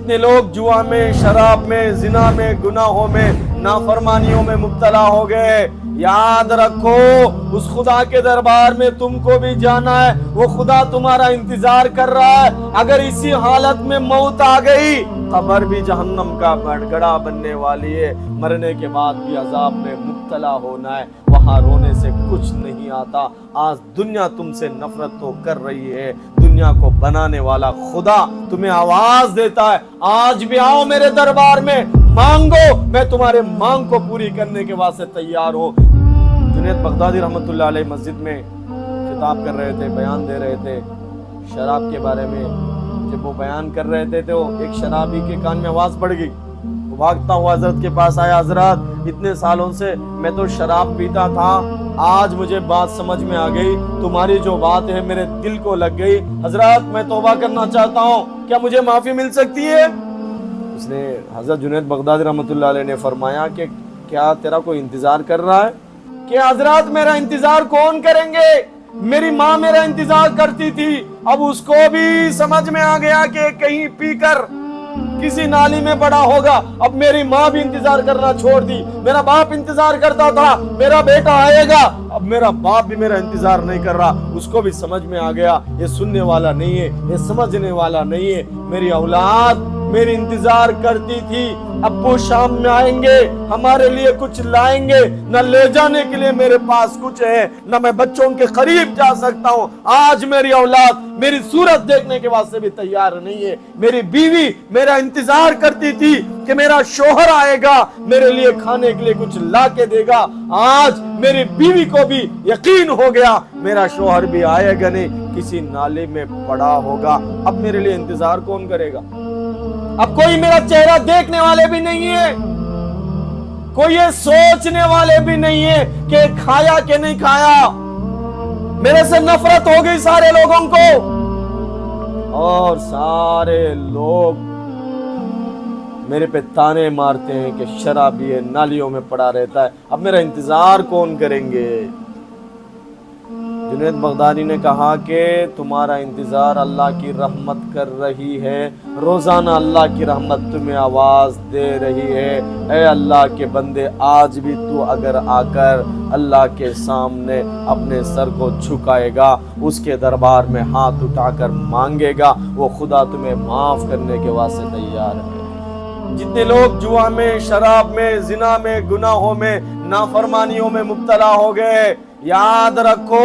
जितने लोग जुआ में, शराब में, जिना में, गुनाहों में, नाफरमानियों में मुब्तला हो गए, याद रखो उस खुदा के दरबार में तुमको भी जाना है। वो खुदा तुम्हारा इंतजार कर रहा है। अगर इसी हालत में मौत आ गई, कब्र भी जहन्नम का गड़ा बनने वाली है। मरने के बाद भी अजाब में मुब्तला होना है। वहां रोने से कुछ नहीं आता। आज दुनिया तुमसे नफरत तो कर रही है, दुनिया को बनाने वाला खुदा तुम्हें आवाज देता है, आज भी आओ मेरे दरबार में, मांगो, मैं तुम्हारे मांग को पूरी करने के वास्ते तैयार हूँ। जुनैद बगदादी रहमतुल्लाह अलैह मस्जिद में खिताब कर रहे थे, बयान दे रहे थे शराब के बारे में। जब वो बयान कर रहे थे तो एक शराबी के कान में आवाज पड़ गई। वो भागता हुआ हजरत के पास आया, हजरत इतने सालों से मैं तो शराब पीता था, आज मुझे बात समझ में आ गई, तुम्हारी जो बात है मेरे दिल को लग गई, हजरत मैं तौबा करना चाहता हूँ, क्या मुझे माफी मिल सकती है? उसने हजरत जुनैद बगदादी रहमतुल्लाह अलैह ने फरमाया कि क्या तेरा कोई इंतजार कर रहा है? कि हजरत मेरा इंतजार कौन करेंगे, मेरी माँ मेरा इंतजार करती थी, अब उसको भी समझ में आ गया कि कहीं पीकर किसी नाली में पड़ा होगा। अब मेरी माँ भी इंतजार करना छोड़ दी, मेरा बाप इंतजार करता था मेरा बेटा आएगा, अब मेरा बाप भी मेरा इंतजार नहीं कर रहा। उसको भी समझ में आ गया ये सुनने वाला नहीं है, ये समझने वाला नहीं है। मेरी औलाद मेरी इंतजार करती थी, अब्बू शाम में आएंगे, हमारे लिए कुछ लाएंगे, न ले जाने के लिए मेरे पास कुछ है, न मैं बच्चों के करीब जा सकता हूँ। आज मेरी औलाद मेरी सूरत देखने के वास्ते भी तैयार नहीं है। मेरी बीवी मेरा इंतजार करती थी कि मेरा शोहर आएगा, मेरे लिए खाने के लिए कुछ ला के देगा। आज मेरी बीवी को भी यकीन हो गया मेरा शोहर भी आएगा नहीं, किसी नाले में पड़ा होगा। अब मेरे लिए इंतजार कौन करेगा? अब कोई मेरा चेहरा देखने वाले भी नहीं है, कोई ये सोचने वाले भी नहीं है कि खाया कि नहीं खाया। मेरे से नफरत हो गई सारे लोगों को, और सारे लोग मेरे पे ताने मारते हैं कि शराबी है, नालियों में पड़ा रहता है। अब मेरा इंतजार कौन करेंगे? जुनैद बगदादी ने कहा कि तुम्हारा इंतजार अल्लाह की रहमत कर रही है, रोजाना अल्लाह की रहमत तुम्हें आवाज दे रही है। ऐ अल्लाह के बंदे, आज भी तू अगर आकर अल्लाह के सामने अपने सर को झुकाएगा, उसके दरबार में हाथ उठाकर मांगेगा, वो खुदा तुम्हें माफ करने के वास्ते तैयार है। जितने लोग जुआ में, शराब में, जिना में, गुनाहों में, नाफरमानियों में मुब्तला हो गए, याद रखो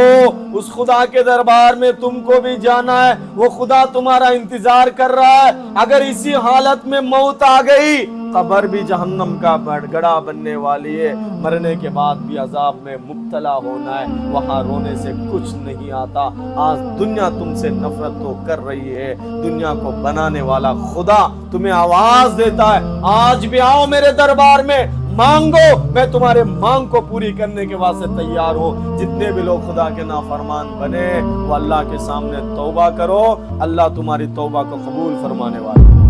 उस खुदा के दरबार में तुमको भी जाना है। वो खुदा तुम्हारा इंतजार कर रहा है। अगर इसी हालत में मौत आ गई, कब्र भी जहन्नम का गड़ा बनने वाली है। मरने के बाद भी अजाब में मुब्तला होना है। वहां रोने से कुछ नहीं आता। आज दुनिया तुमसे नफरत तो कर रही है, दुनिया को बनाने वाला खुदा तुम्हें आवाज देता है, आज भी आओ मेरे दरबार में, मांगो, मैं तुम्हारे मांग को पूरी करने के वास्ते तैयार हूँ। जितने भी लोग खुदा के नाफरमान बने, वो अल्लाह के सामने तौबा करो, अल्लाह तुम्हारी तौबा को कबूल फरमाने वाला है।